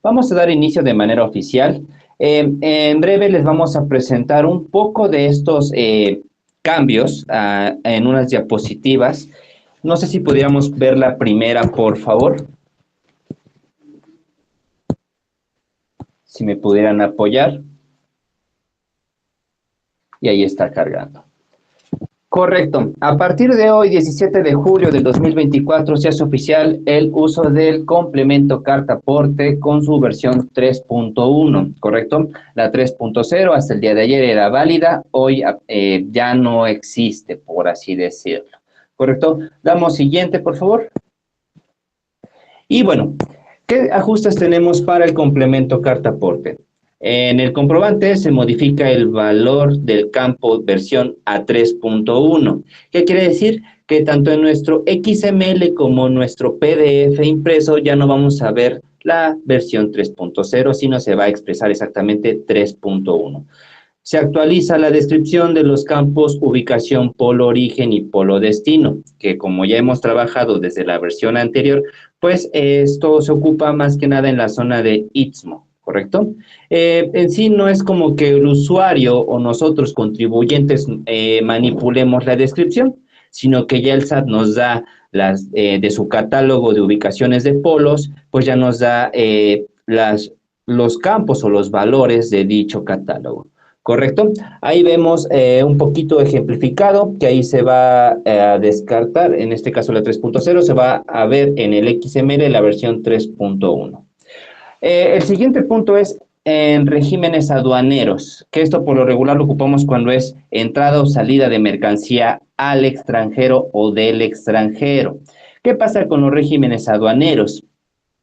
Vamos a dar inicio de manera oficial. En breve les vamos a presentar un poco de estos cambios en unas diapositivas. No sé si pudiéramos ver la primera, por favor. Si me pudieran apoyar. Y ahí está cargando. Correcto. A partir de hoy, 17 de julio del 2024, se hace oficial el uso del complemento carta aporte con su versión 3.1, ¿correcto? La 3.0 hasta el día de ayer era válida, hoy ya no existe, por así decirlo, ¿correcto? Damos siguiente, por favor. Y bueno, ¿qué ajustes tenemos para el complemento carta aporte? En el comprobante se modifica el valor del campo versión a 3.1. ¿Qué quiere decir? Que tanto en nuestro XML como en nuestro PDF impreso ya no vamos a ver la versión 3.0, sino se va a expresar exactamente 3.1. Se actualiza la descripción de los campos ubicación, polo origen y polo destino, que como ya hemos trabajado desde la versión anterior, pues esto se ocupa más que nada en la zona de Istmo, ¿correcto? En sí no es como que el usuario o nosotros contribuyentes manipulemos la descripción, sino que ya el SAT nos da de su catálogo de ubicaciones de polos, pues ya nos da los campos o los valores de dicho catálogo. ¿Correcto? Ahí vemos un poquito ejemplificado, que ahí se va a descartar, en este caso la 3.0, se va a ver en el XML la versión 3.1. El siguiente punto es en regímenes aduaneros, que esto por lo regular lo ocupamos cuando es entrada o salida de mercancía al extranjero o del extranjero. ¿Qué pasa con los regímenes aduaneros?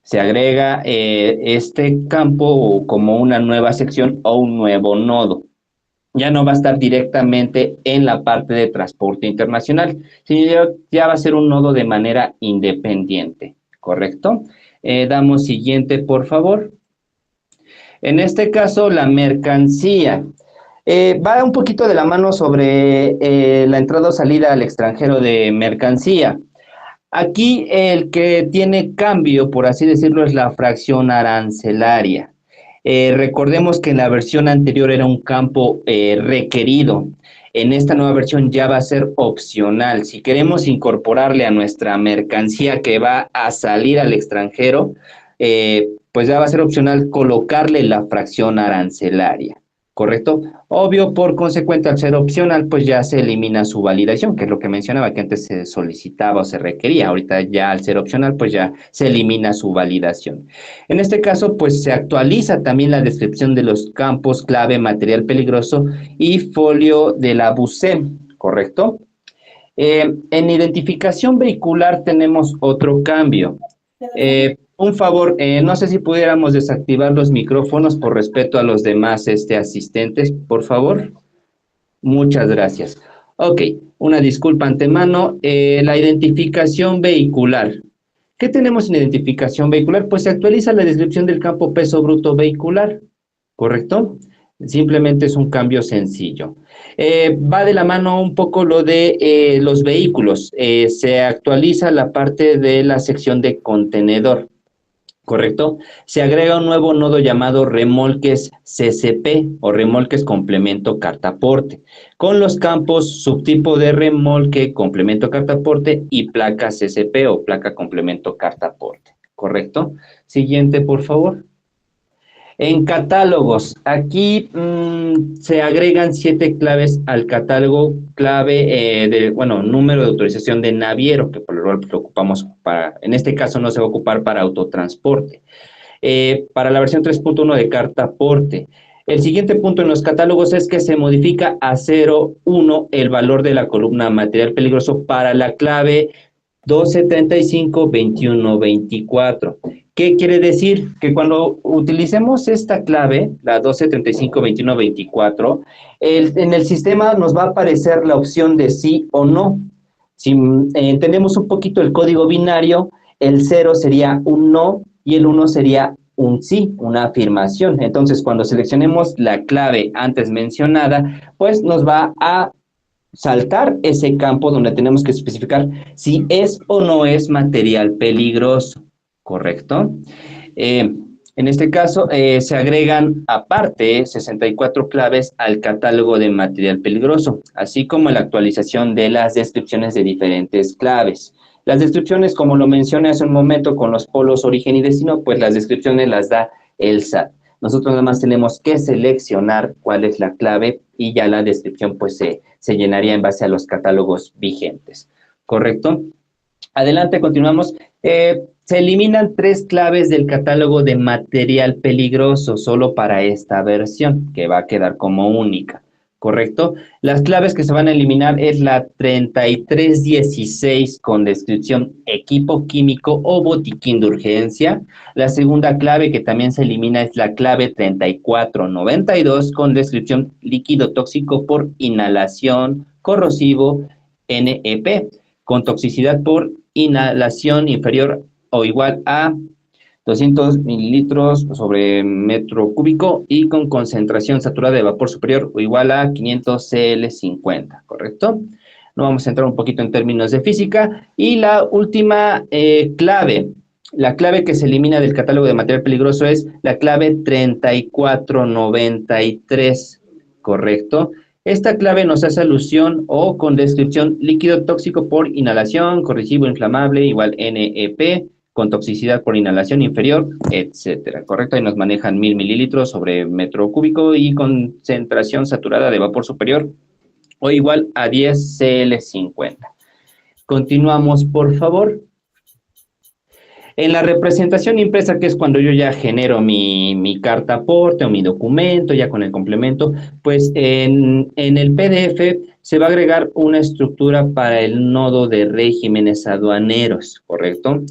Se agrega este campo como una nueva sección o un nuevo nodo. Ya no va a estar directamente en la parte de transporte internacional, sino ya va a ser un nodo de manera independiente, ¿correcto? Damos siguiente, por favor. En este caso, la mercancía. Va un poquito de la mano sobre la entrada o salida al extranjero de mercancía. Aquí el que tiene cambio, por así decirlo, es la fracción arancelaria. Recordemos que en la versión anterior era un campo requerido. En esta nueva versión ya va a ser opcional. Si queremos incorporarle a nuestra mercancía que va a salir al extranjero, pues ya va a ser opcional colocarle la fracción arancelaria. ¿Correcto? Obvio, por consecuente, al ser opcional, pues ya se elimina su validación, que es lo que mencionaba, que antes se solicitaba o se requería. Ahorita ya al ser opcional, pues ya se elimina su validación. En este caso, pues se actualiza también la descripción de los campos clave, material peligroso y folio de la BUSEM, ¿correcto? En identificación vehicular tenemos otro cambio. Un favor, no sé si pudiéramos desactivar los micrófonos por respeto a los demás asistentes, por favor. Muchas gracias. Ok, una disculpa antemano. La identificación vehicular. ¿Qué tenemos en identificación vehicular? Pues se actualiza la descripción del campo peso bruto vehicular, ¿correcto? Simplemente es un cambio sencillo. Va de la mano un poco lo de los vehículos. Se actualiza la parte de la sección de contenedor. ¿Correcto? Se agrega un nuevo nodo llamado remolques CCP o remolques complemento cartaporte, con los campos subtipo de remolque complemento cartaporte y placa CCP o placa complemento cartaporte. ¿Correcto? Siguiente, por favor. En catálogos, aquí se agregan 7 claves al catálogo clave número de autorización de naviero, que por lo cual lo ocupamos para, en este caso no se va a ocupar para autotransporte. Para la versión 3.1 de carta aporte. El siguiente punto en los catálogos es que se modifica a 0.1 el valor de la columna material peligroso para la clave 1235-2124. ¿Qué quiere decir? Que cuando utilicemos esta clave, la 1235-2124, en el sistema nos va a aparecer la opción de sí o no. Si entendemos un poquito el código binario, el 0 sería un no y el 1 sería un sí, una afirmación. Entonces, cuando seleccionemos la clave antes mencionada, pues nos va a saltar ese campo donde tenemos que especificar si es o no es material peligroso, ¿correcto? En este caso, se agregan aparte 64 claves al catálogo de material peligroso, así como la actualización de las descripciones de diferentes claves. Las descripciones, como lo mencioné hace un momento con los polos origen y destino, pues las descripciones las da el SAT. Nosotros nada más tenemos que seleccionar cuál es la clave y ya la descripción pues se llenaría en base a los catálogos vigentes. ¿Correcto? Adelante, continuamos. Se eliminan 3 claves del catálogo de material peligroso solo para esta versión, que va a quedar como única, ¿correcto? Las claves que se van a eliminar es la 3316 con descripción equipo químico o botiquín de urgencia. La segunda clave que también se elimina es la clave 3492 con descripción líquido tóxico por inhalación corrosivo NEP, con toxicidad por inhalación inferior o igual a 200 mililitros sobre metro cúbico y con concentración saturada de vapor superior o igual a 500 CL50, ¿correcto? No vamos a entrar un poquito en términos de física. Y la última clave, la clave que se elimina del catálogo de material peligroso es la clave 3493, ¿correcto? Esta clave nos hace alusión o con descripción líquido tóxico por inhalación, corrosivo inflamable, igual NEP, con toxicidad por inhalación inferior, etcétera, ¿correcto? Ahí nos manejan 1000 mililitros sobre metro cúbico y concentración saturada de vapor superior o igual a 10 CL50. Continuamos, por favor. En la representación impresa, que es cuando yo ya genero mi carta aporte o mi documento, ya con el complemento, pues en el PDF se va a agregar una estructura para el nodo de regímenes aduaneros, ¿correcto?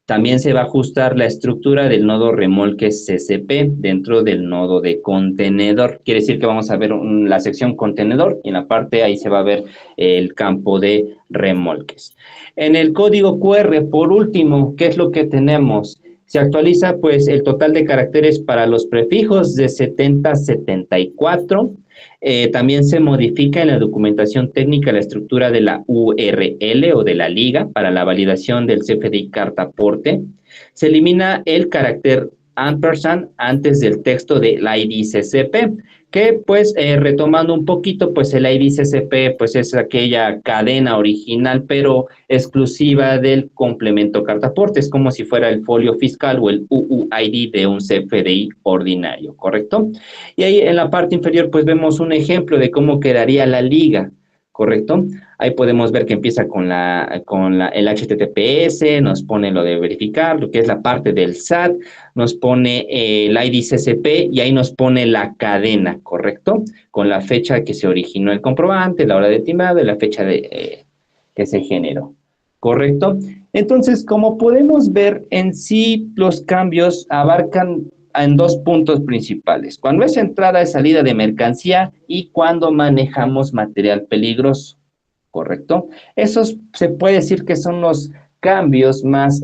También se va a ajustar la estructura del nodo remolques CCP dentro del nodo de contenedor. Quiere decir que vamos a ver la sección contenedor y en la parte ahí se va a ver el campo de remolques. En el código QR, por último, ¿qué es lo que tenemos? Se actualiza pues el total de caracteres para los prefijos de 70 a 74. También se modifica en la documentación técnica la estructura de la URL o de la liga para la validación del CFDI carta aporte. Se elimina el carácter ampersand antes del texto del ID CCP, que pues retomando un poquito, pues el ID CCP pues es aquella cadena original pero exclusiva del complemento carta aporte, es como si fuera el folio fiscal o el UUID de un CFDI ordinario, ¿correcto? Y ahí en la parte inferior pues vemos un ejemplo de cómo quedaría la liga, ¿correcto? Ahí podemos ver que empieza con el HTTPS, nos pone lo de verificar, lo que es la parte del SAT, nos pone el ID CCP y ahí nos pone la cadena, ¿correcto? Con la fecha que se originó el comprobante, la hora de timbrado y la fecha que se generó, ¿correcto? Entonces, como podemos ver, en sí los cambios abarcan en 2 puntos principales. Cuando es entrada y salida de mercancía y cuando manejamos material peligroso, ¿correcto? Esos se puede decir que son los cambios más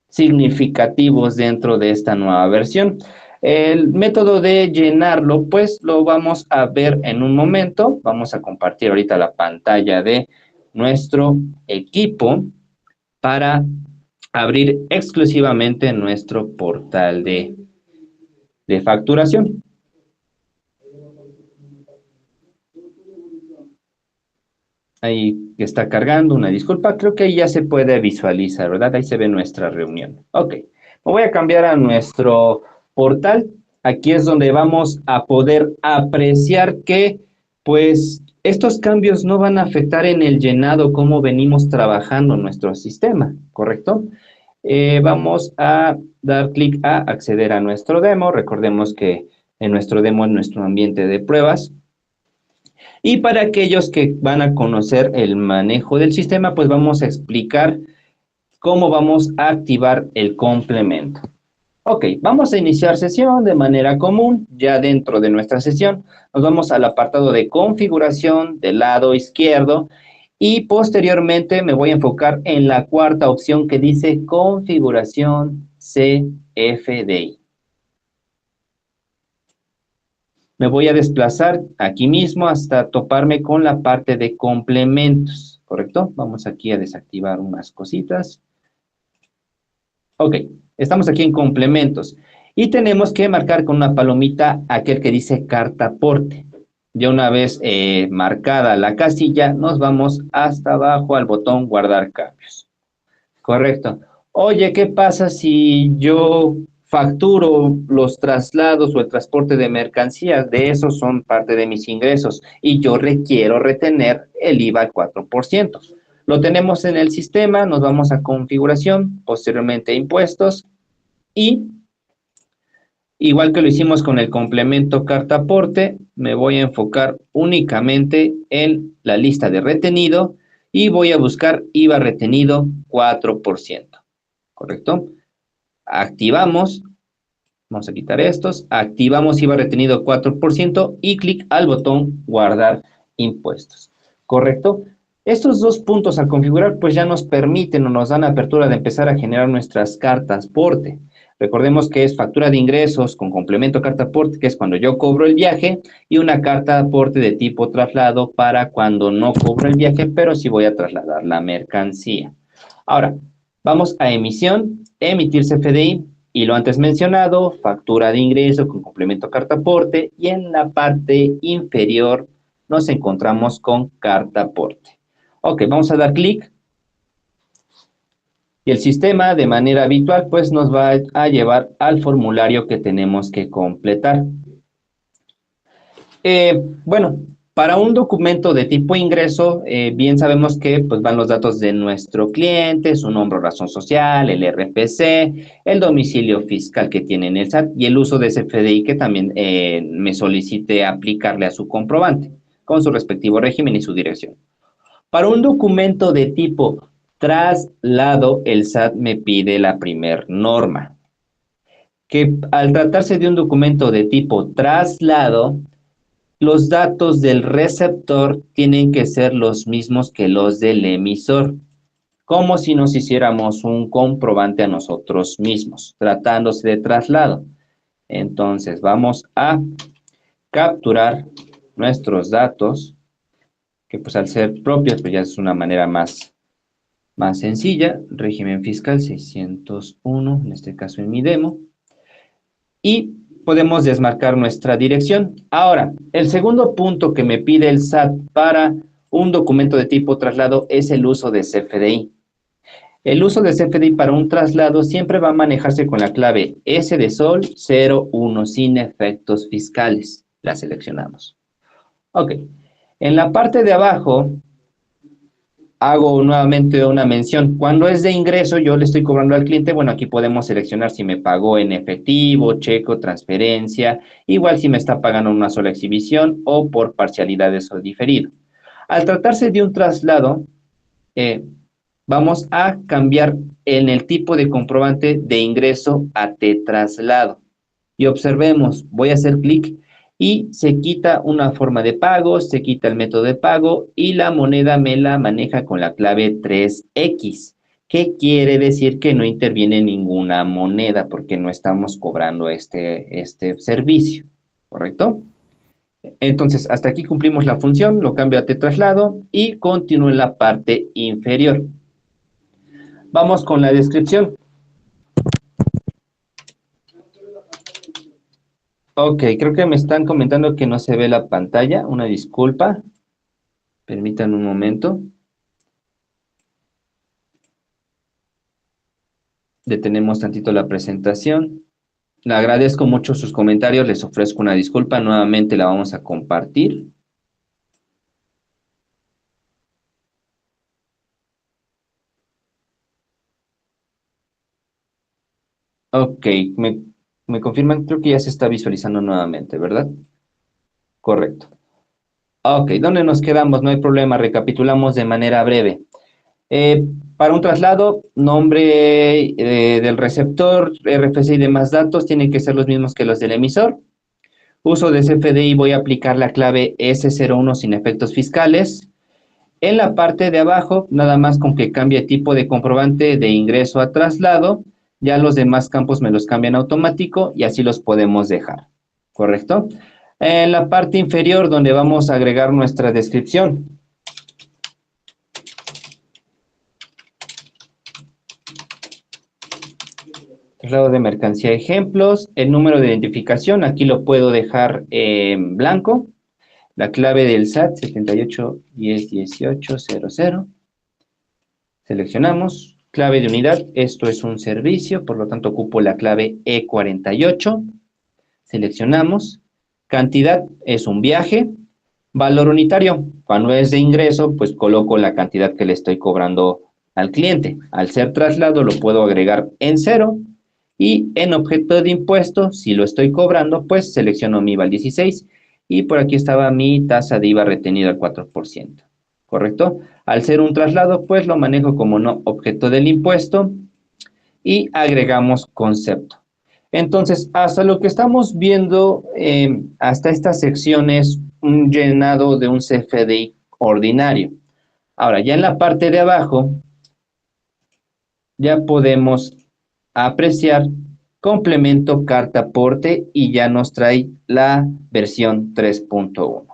significativos dentro de esta nueva versión. El método de llenarlo, pues lo vamos a ver en un momento. Vamos a compartir ahorita la pantalla de nuestro equipo para abrir exclusivamente nuestro portal de facturación. Ahí está cargando, una disculpa, creo que ahí ya se puede visualizar, ¿verdad? Ahí se ve nuestra reunión. Ok, me voy a cambiar a nuestro portal. Aquí es donde vamos a poder apreciar que, pues, estos cambios no van a afectar en el llenado como venimos trabajando nuestro sistema, ¿correcto? Vamos a dar clic a acceder a nuestro demo. Recordemos que en nuestro demo es nuestro ambiente de pruebas. Y para aquellos que van a conocer el manejo del sistema, pues vamos a explicar cómo vamos a activar el complemento. Ok, vamos a iniciar sesión de manera común. Ya dentro de nuestra sesión nos vamos al apartado de configuración del lado izquierdo y posteriormente me voy a enfocar en la cuarta opción que dice configuración CFDI. Me voy a desplazar aquí mismo hasta toparme con la parte de complementos, ¿correcto? Vamos aquí a desactivar unas cositas. Ok, estamos aquí en complementos. Y tenemos que marcar con una palomita aquel que dice carta aporte. Ya una vez marcada la casilla, nos vamos hasta abajo al botón guardar cambios. Correcto. Oye, ¿qué pasa si yo facturo los traslados o el transporte de mercancías? De esos son parte de mis ingresos y yo requiero retener el IVA al 4%. Lo tenemos en el sistema, nos vamos a configuración, posteriormente a impuestos y igual que lo hicimos con el complemento carta aporte, me voy a enfocar únicamente en la lista de retenido y voy a buscar IVA retenido 4%. ¿Correcto? Activamos, vamos a quitar estos, activamos IVA retenido 4% y clic al botón guardar impuestos. ¿Correcto? Estos dos puntos al configurar pues ya nos permiten o nos dan apertura de empezar a generar nuestras cartas porte. Recordemos que es factura de ingresos con complemento carta aporte, que es cuando yo cobro el viaje, y una carta aporte de tipo traslado para cuando no cobro el viaje, pero sí voy a trasladar la mercancía. Ahora, vamos a emisión, emitir CFDI, y lo antes mencionado, factura de ingreso con complemento carta aporte, y en la parte inferior nos encontramos con carta aporte. Ok, vamos a dar clic. Y el sistema, de manera habitual, pues nos va a llevar al formulario que tenemos que completar. Bueno, para un documento de tipo ingreso, bien sabemos que pues, van los datos de nuestro cliente, su nombre o razón social, el RFC, el domicilio fiscal que tiene en el SAT y el uso de ese FDI que también me solicite aplicarle a su comprobante, con su respectivo régimen y su dirección. Para un documento de tipo traslado, el SAT me pide la primer norma, que al tratarse de un documento de tipo traslado, los datos del receptor tienen que ser los mismos que los del emisor, como si nos hiciéramos un comprobante a nosotros mismos, tratándose de traslado. Entonces vamos a capturar nuestros datos, que pues al ser propios, pues ya es una manera más sencilla. Régimen fiscal 601, en este caso en mi demo. Y podemos desmarcar nuestra dirección. Ahora, el segundo punto que me pide el SAT para un documento de tipo traslado es el uso de CFDI. El uso de CFDI para un traslado siempre va a manejarse con la clave S de sol 01 sin efectos fiscales. La seleccionamos. Ok. En la parte de abajo hago nuevamente una mención. Cuando es de ingreso, yo le estoy cobrando al cliente. Bueno, aquí podemos seleccionar si me pagó en efectivo, cheque o transferencia. Igual si me está pagando una sola exhibición o por parcialidades o diferido. Al tratarse de un traslado, vamos a cambiar en el tipo de comprobante de ingreso a T-traslado. Y observemos, voy a hacer clic y se quita una forma de pago, se quita el método de pago y la moneda me la maneja con la clave 3X, que quiere decir que no interviene ninguna moneda porque no estamos cobrando este servicio, ¿correcto? Entonces, hasta aquí cumplimos la función, lo cambio a T-traslado y continúo en la parte inferior. Vamos con la descripción. Ok, creo que me están comentando que no se ve la pantalla. Una disculpa. Permítanme un momento. Detenemos tantito la presentación. Le agradezco mucho sus comentarios. Les ofrezco una disculpa. Nuevamente la vamos a compartir. Ok, me confirman, creo que ya se está visualizando nuevamente, ¿verdad? Correcto. Ok, ¿dónde nos quedamos? No hay problema, recapitulamos de manera breve. Para un traslado, nombre del receptor, RFC y demás datos tienen que ser los mismos que los del emisor. Uso de CFDI, voy a aplicar la clave S01 sin efectos fiscales. En la parte de abajo, nada más con que cambie tipo de comprobante de ingreso a traslado, ya los demás campos me los cambian automático y así los podemos dejar, ¿correcto? En la parte inferior, donde vamos a agregar nuestra descripción. Traslado de mercancía, ejemplos, el número de identificación, aquí lo puedo dejar en blanco. La clave del SAT, 78101800. Seleccionamos. Clave de unidad, esto es un servicio, por lo tanto ocupo la clave E48. Seleccionamos. Cantidad es un viaje. Valor unitario, cuando es de ingreso, pues coloco la cantidad que le estoy cobrando al cliente. Al ser traslado lo puedo agregar en cero y en objeto de impuesto, si lo estoy cobrando, pues selecciono mi IVA al 16 y por aquí estaba mi tasa de IVA retenida al 4%. ¿Correcto? Al ser un traslado, pues lo manejo como no objeto del impuesto y agregamos concepto. Entonces, hasta lo que estamos viendo, hasta esta sección es un llenado de un CFDI ordinario. Ahora, ya en la parte de abajo, ya podemos apreciar complemento carta aporte y ya nos trae la versión 3.1.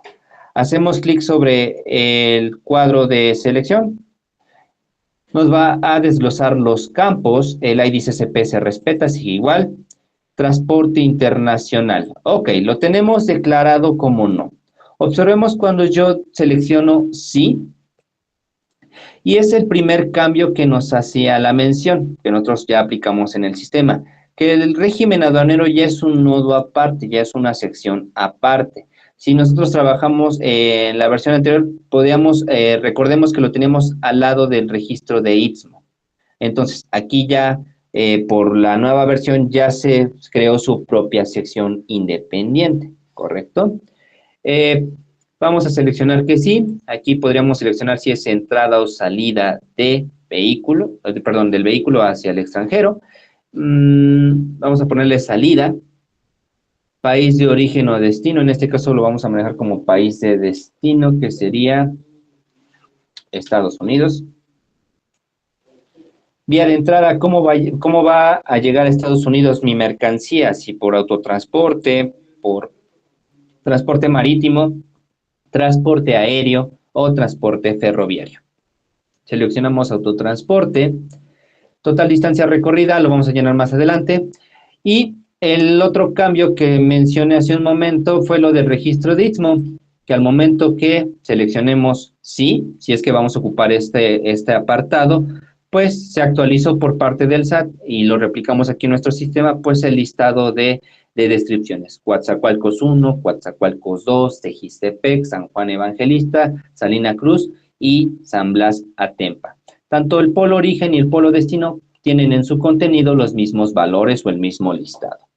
Hacemos clic sobre el cuadro de selección. Nos va a desglosar los campos, el ID CCP se respeta, sigue igual. Transporte internacional. Ok, lo tenemos declarado como no. Observemos cuando yo selecciono sí, y es el primer cambio que nos hacía la mención, que nosotros ya aplicamos en el sistema, que el régimen aduanero ya es un nodo aparte, ya es una sección aparte. Si nosotros trabajamos en la versión anterior, podíamos, recordemos que lo teníamos al lado del registro de Istmo. Entonces, aquí ya, por la nueva versión, ya se creó su propia sección independiente, ¿correcto? Eh, Vamos a seleccionar que sí. Aquí podríamos seleccionar si es entrada o salida de vehículo, perdón, del vehículo hacia el extranjero. Vamos a ponerle salida. País de origen o destino. En este caso lo vamos a manejar como país de destino, que sería Estados Unidos. Vía de entrada, ¿cómo va a llegar a Estados Unidos mi mercancía? Si por autotransporte, por transporte marítimo, transporte aéreo o transporte ferroviario. Seleccionamos autotransporte, total distancia recorrida, lo vamos a llenar más adelante. Y el otro cambio que mencioné hace un momento fue lo del registro de Istmo, que al momento que seleccionemos sí, si es que vamos a ocupar este apartado, pues se actualizó por parte del SAT y lo replicamos aquí en nuestro sistema, pues el listado de descripciones. Coatzacoalcos 1, Coatzacoalcos 2, Tejistepec, San Juan Evangelista, Salina Cruz y San Blas Atempa. Tanto el polo origen y el polo destino tienen en su contenido los mismos valores o el mismo listado.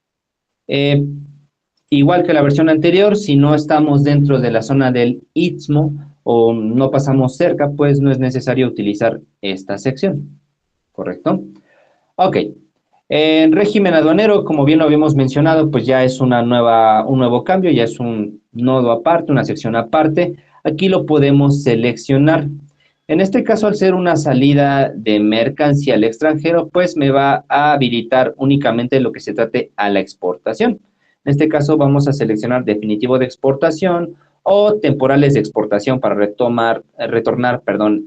Igual que la versión anterior, si no estamos dentro de la zona del Istmo o no pasamos cerca, pues no es necesario utilizar esta sección, ¿correcto? Ok, en régimen aduanero, como bien lo habíamos mencionado, pues ya es un nuevo cambio, ya es un nodo aparte, una sección aparte. Aquí lo podemos seleccionar. En este caso, al ser una salida de mercancía al extranjero, pues me va a habilitar únicamente lo que se trate a la exportación. En este caso vamos a seleccionar definitivo de exportación o temporales de exportación para retornar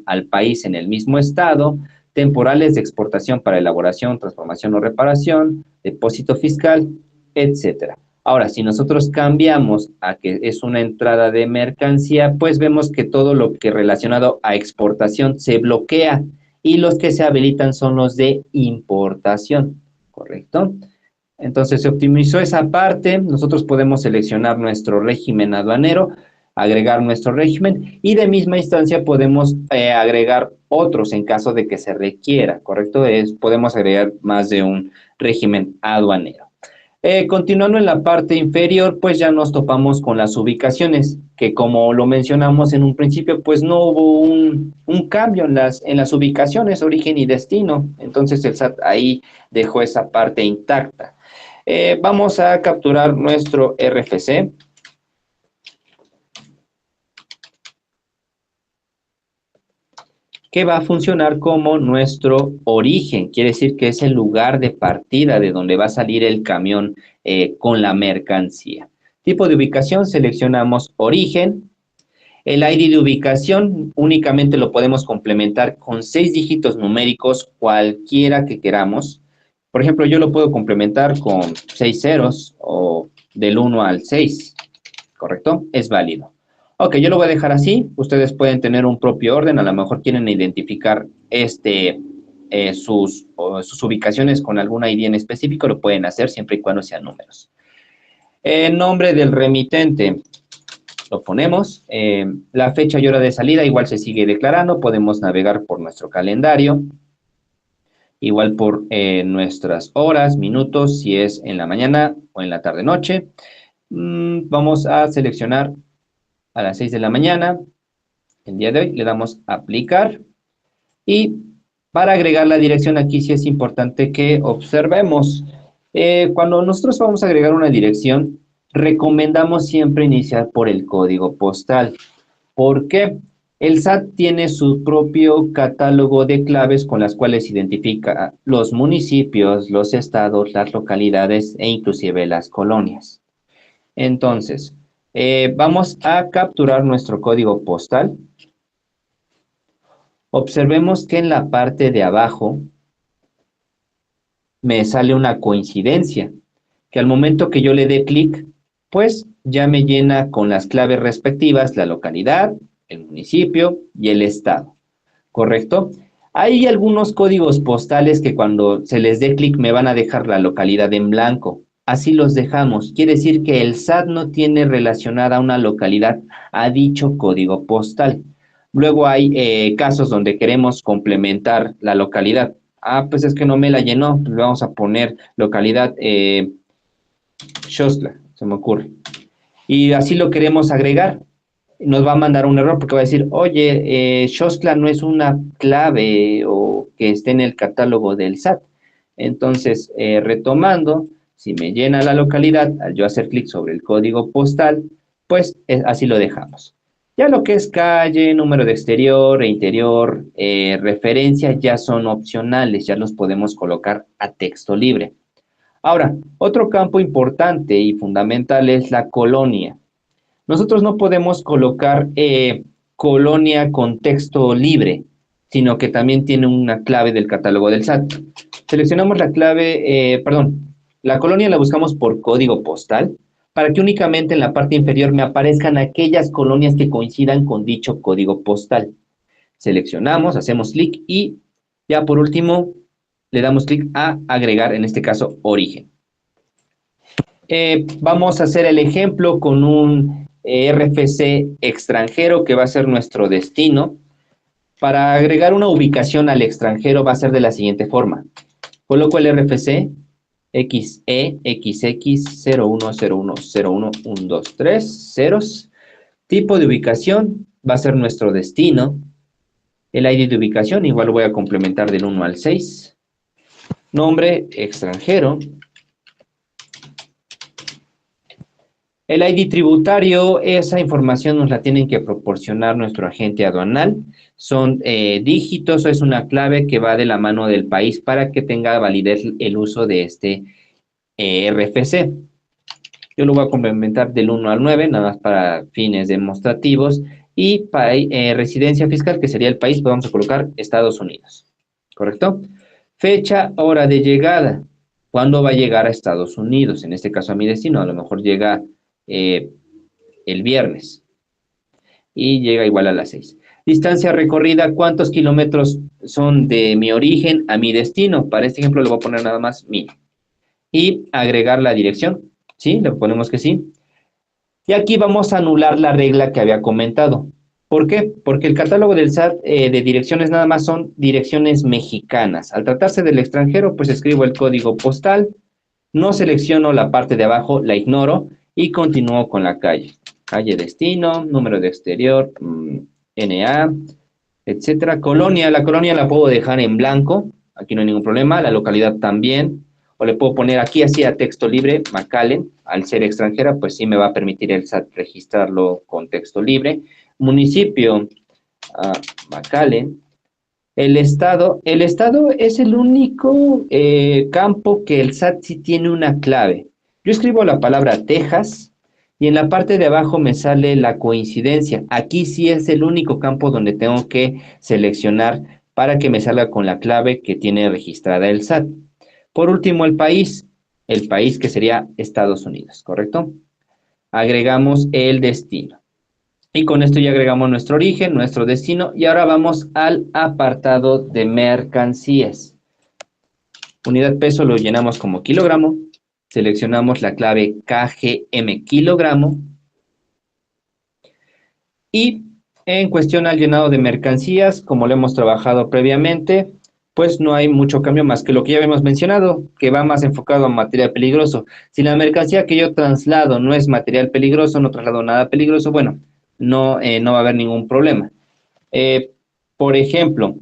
al país en el mismo estado, temporales de exportación para elaboración, transformación o reparación, depósito fiscal, etcétera. Ahora, si nosotros cambiamos a que es una entrada de mercancía, pues vemos que todo lo que relacionado a exportación se bloquea y los que se habilitan son los de importación, ¿correcto? Entonces se optimizó esa parte, nosotros podemos seleccionar nuestro régimen aduanero, agregar nuestro régimen y de misma instancia podemos agregar otros en caso de que se requiera, ¿correcto? Podemos agregar más de un régimen aduanero. Continuando en la parte inferior, pues ya nos topamos con las ubicaciones, que como lo mencionamos en un principio, pues no hubo un cambio en las ubicaciones, origen y destino. Entonces el SAT ahí dejó esa parte intacta. Vamos a capturar nuestro RFC. Que va a funcionar como nuestro origen, quiere decir que es el lugar de partida de donde va a salir el camión con la mercancía. Tipo de ubicación, seleccionamos origen. El ID de ubicación únicamente lo podemos complementar con 6 dígitos numéricos, cualquiera que queramos. Por ejemplo, yo lo puedo complementar con 6 ceros o del 1 al 6, ¿correcto? Es válido. Ok, yo lo voy a dejar así. Ustedes pueden tener un propio orden. A lo mejor quieren identificar sus ubicaciones con alguna ID en específico. Lo pueden hacer siempre y cuando sean números. Nombre del remitente. Lo ponemos. La fecha y hora de salida igual se sigue declarando. Podemos navegar por nuestro calendario. Igual por nuestras horas, minutos, si es en la mañana o en la tarde-noche. Vamos a seleccionar a las 6 de la mañana. El día de hoy le damos aplicar. Y para agregar la dirección aquí sí es importante que observemos. Cuando nosotros vamos a agregar una dirección, recomendamos siempre iniciar por el código postal. ¿Por qué? El SAT tiene su propio catálogo de claves con las cuales identifica los municipios, los estados, las localidades e inclusive las colonias. Entonces, vamos a capturar nuestro código postal. Observemos que en la parte de abajo me sale una coincidencia, que al momento que yo le dé clic, pues ya me llena con las claves respectivas la localidad, el municipio y el estado, ¿correcto? Hay algunos códigos postales que cuando se les dé clic me van a dejar la localidad en blanco. Así los dejamos. Quiere decir que el SAT no tiene relacionada una localidad a dicho código postal. Luego hay casos donde queremos complementar la localidad. Ah, pues es que no me la llenó. Le vamos a poner localidad Xostla, se me ocurre. Y así lo queremos agregar. Nos va a mandar un error porque va a decir, oye, Xostla no es una clave o que esté en el catálogo del SAT. Entonces, retomando, si me llena la localidad, al yo hacer clic sobre el código postal, pues así lo dejamos. Ya lo que es calle, número de exterior e interior, referencia, ya son opcionales, ya los podemos colocar a texto libre. Ahora, otro campo importante y fundamental es la colonia. Nosotros no podemos colocar colonia con texto libre, sino que también tiene una clave del catálogo del SAT. Seleccionamos la clave, la colonia la buscamos por código postal, para que únicamente en la parte inferior me aparezcan aquellas colonias que coincidan con dicho código postal. Seleccionamos, hacemos clic y ya por último le damos clic a agregar, en este caso, origen. Vamos a hacer el ejemplo con un RFC extranjero que va a ser nuestro destino. Para agregar una ubicación al extranjero va a ser de la siguiente forma. Coloco el RFC XE XX01010112 ceros. Tipo de ubicación va a ser nuestro destino. El ID de ubicación igual lo voy a complementar del 1 al 6. Nombre extranjero. El ID tributario, esa información nos la tienen que proporcionar nuestro agente aduanal. Son dígitos, es una clave que va de la mano del país para que tenga validez el uso de este RFC. Yo lo voy a complementar del 1 al 9, nada más para fines demostrativos. Y para residencia fiscal, que sería el país, pues vamos a colocar Estados Unidos. ¿Correcto? Fecha, hora de llegada. ¿Cuándo va a llegar a Estados Unidos? En este caso a mi destino, a lo mejor llega el viernes y llega igual a las 6. Distancia recorrida, ¿cuántos kilómetros son de mi origen a mi destino? Para este ejemplo le voy a poner nada más 1000. Y agregar la dirección, ¿sí? Le ponemos que sí. Y aquí vamos a anular la regla que había comentado. ¿Por qué? Porque el catálogo del SAT de direcciones nada más son direcciones mexicanas. Al tratarse del extranjero, pues escribo el código postal, no selecciono la parte de abajo, la ignoro y continúo con la calle. Calle destino, número de exterior, NA, etcétera. Colonia, la colonia la puedo dejar en blanco, aquí no hay ningún problema, la localidad también, o le puedo poner aquí así a texto libre, McAllen, al ser extranjera, pues sí me va a permitir el SAT registrarlo con texto libre. Municipio, McAllen. El estado es el único campo que el SAT sí tiene una clave. Yo escribo la palabra Texas y en la parte de abajo me sale la coincidencia. Aquí sí es el único campo donde tengo que seleccionar para que me salga con la clave que tiene registrada el SAT. Por último, el país que sería Estados Unidos, ¿correcto? Agregamos el destino. Y con esto ya agregamos nuestro origen, nuestro destino, y ahora vamos al apartado de mercancías. Unidad peso lo llenamos como kilogramo, seleccionamos la clave KGM kilogramo, y en cuestión al llenado de mercancías, como lo hemos trabajado previamente, pues no hay mucho cambio más que lo que ya habíamos mencionado, que va más enfocado a material peligroso. Si la mercancía que yo traslado no es material peligroso, no traslado nada peligroso, bueno, no va a haber ningún problema. Por ejemplo,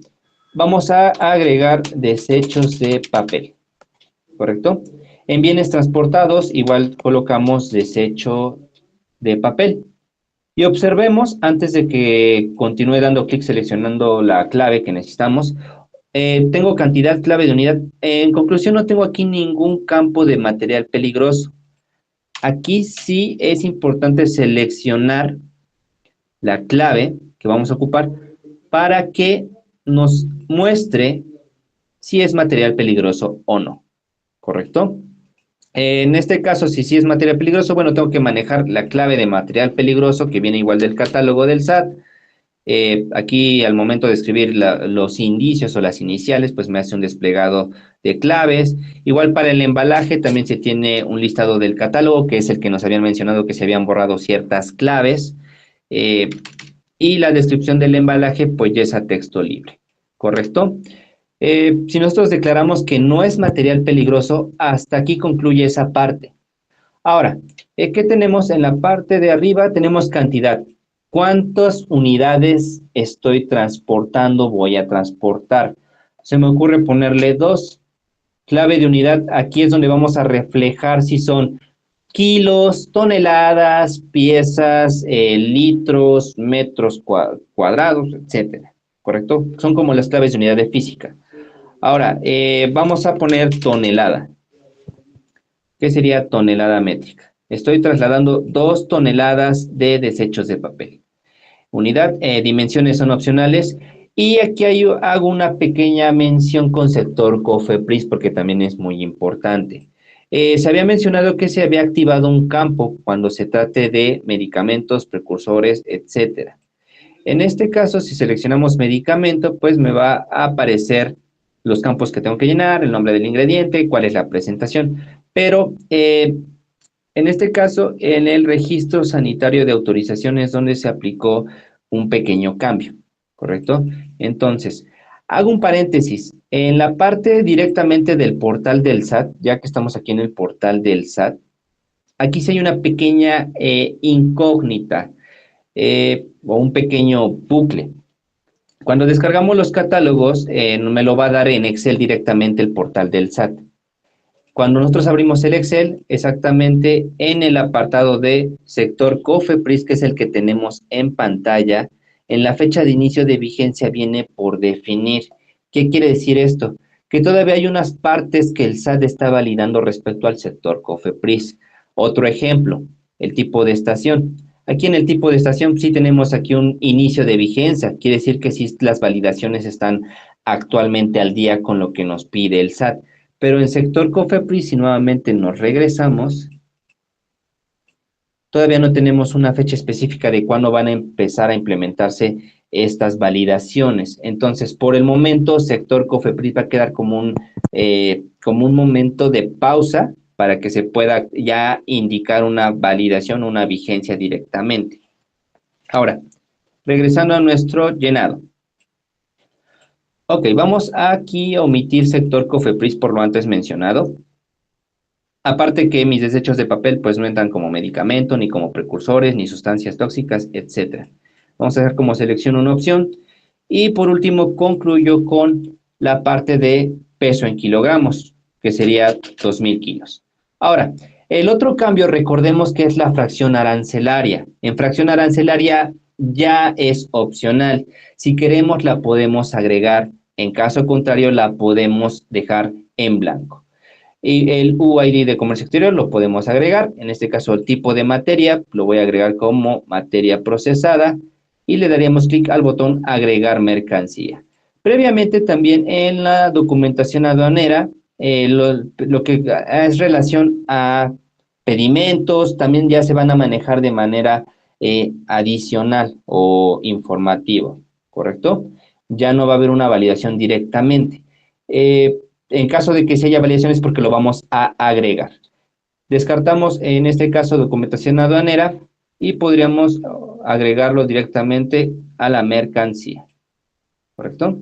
vamos a agregar desechos de papel, ¿correcto? En bienes transportados, igual colocamos desecho de papel. Y observemos, antes de que continúe dando clic seleccionando la clave que necesitamos, tengo cantidad clave de unidad. En conclusión, no tengo aquí ningún campo de material peligroso. Aquí sí es importante seleccionar la clave que vamos a ocupar para que nos muestre si es material peligroso o no, ¿correcto? En este caso, si sí es material peligroso, bueno, tengo que manejar la clave de material peligroso que viene igual del catálogo del SAT. Aquí al momento de escribir los indicios o las iniciales, pues me hace un desplegado de claves. Igual para el embalaje también se tiene un listado del catálogo, que es el que nos habían mencionado que se habían borrado ciertas claves. Y la descripción del embalaje, pues ya es a texto libre, ¿correcto? Si nosotros declaramos que no es material peligroso, hasta aquí concluye esa parte. Ahora, ¿qué tenemos en la parte de arriba? Tenemos cantidad. ¿Cuántas unidades estoy transportando, voy a transportar? Se me ocurre ponerle 2. Clave de unidad, aquí es donde vamos a reflejar si son kilos, toneladas, piezas, litros, metros cuadrados, etcétera. ¿Correcto? Son como las claves de unidad de física. Ahora, vamos a poner tonelada. ¿Qué sería tonelada métrica? Estoy trasladando 2 toneladas de desechos de papel. Unidad, dimensiones son opcionales. Y aquí hago una pequeña mención con sector COFEPRIS porque también es muy importante. Se había mencionado que se había activado un campo cuando se trate de medicamentos, precursores, etcétera. En este caso, si seleccionamos medicamento, pues me va a aparecer los campos que tengo que llenar, el nombre del ingrediente, cuál es la presentación. Pero en este caso, en el registro sanitario de autorizaciones donde se aplicó un pequeño cambio, ¿correcto? Entonces, hago un paréntesis. En la parte directamente del portal del SAT, ya que estamos aquí en el portal del SAT, aquí sí hay una pequeña incógnita o un pequeño bucle. Cuando descargamos los catálogos, me lo va a dar en Excel directamente el portal del SAT. Cuando nosotros abrimos el Excel, exactamente en el apartado de sector COFEPRIS, que es el que tenemos en pantalla, en la fecha de inicio de vigencia viene por definir. ¿Qué quiere decir esto? Que todavía hay unas partes que el SAT está validando respecto al sector COFEPRIS. Otro ejemplo, el tipo de estación. Aquí en el tipo de estación sí tenemos aquí un inicio de vigencia. Quiere decir que sí las validaciones están actualmente al día con lo que nos pide el SAT. Pero en sector COFEPRIS, si nuevamente nos regresamos, todavía no tenemos una fecha específica de cuándo van a empezar a implementarse estas validaciones. Entonces, por el momento, sector COFEPRIS va a quedar como un momento de pausa para que se pueda ya indicar una validación, una vigencia directamente. Ahora, regresando a nuestro llenado. Ok, vamos aquí a omitir sector COFEPRIS por lo antes mencionado. Aparte que mis desechos de papel pues no entran como medicamento, ni como precursores, ni sustancias tóxicas, etc. Vamos a hacer como selección una opción. Y por último concluyo con la parte de peso en kilogramos, que sería 2000 kilos. Ahora, el otro cambio recordemos que es la fracción arancelaria. En fracción arancelaria ya es opcional. Si queremos la podemos agregar, en caso contrario la podemos dejar en blanco. Y el UID de comercio exterior lo podemos agregar, en este caso el tipo de materia, lo voy a agregar como materia procesada y le daríamos clic al botón agregar mercancía. Previamente también en la documentación aduanera lo que es relación a pedimentos, también ya se van a manejar de manera adicional o informativa, ¿correcto? Ya no va a haber una validación directamente. En caso de que se haya validación es porque lo vamos a agregar. Descartamos en este caso documentación aduanera y podríamos agregarlo directamente a la mercancía, ¿correcto?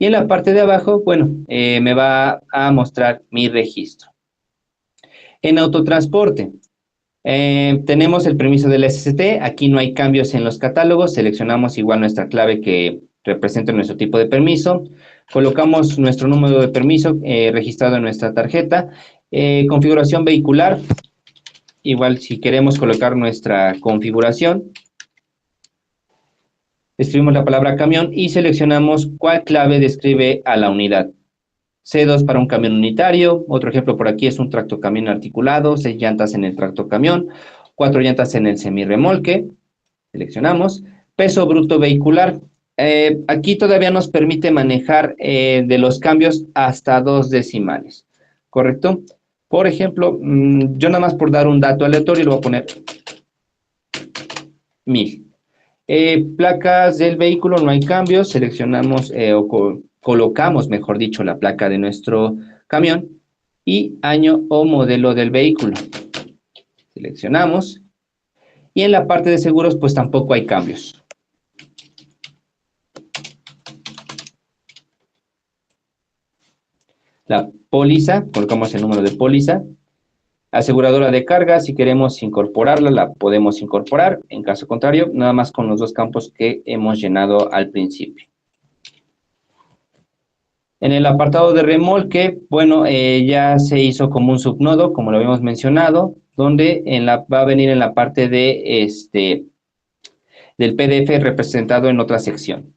Y en la parte de abajo, bueno, me va a mostrar mi registro. En autotransporte, tenemos el permiso del SST, aquí no hay cambios en los catálogos, seleccionamos igual nuestra clave que representa nuestro tipo de permiso, colocamos nuestro número de permiso registrado en nuestra tarjeta, configuración vehicular, igual si queremos colocar nuestra configuración, escribimos la palabra camión y seleccionamos cuál clave describe a la unidad. C2 para un camión unitario, otro ejemplo por aquí es un tractocamión articulado, 6 llantas en el tractocamión, 4 llantas en el semirremolque, seleccionamos, peso bruto vehicular, aquí todavía nos permite manejar de los cambios hasta 2 decimales, ¿correcto? Por ejemplo, yo nada más por dar un dato aleatorio le voy a poner 1000. Placas del vehículo, no hay cambios, seleccionamos colocamos, mejor dicho, la placa de nuestro camión y año o modelo del vehículo. Seleccionamos y en la parte de seguros pues tampoco hay cambios. La póliza, colocamos el número de póliza. Aseguradora de carga, si queremos incorporarla, la podemos incorporar. En caso contrario, nada más con los dos campos que hemos llenado al principio. En el apartado de remolque, bueno, ya se hizo como un subnodo, como lo habíamos mencionado, donde va a venir en la parte de del PDF representado en otra sección.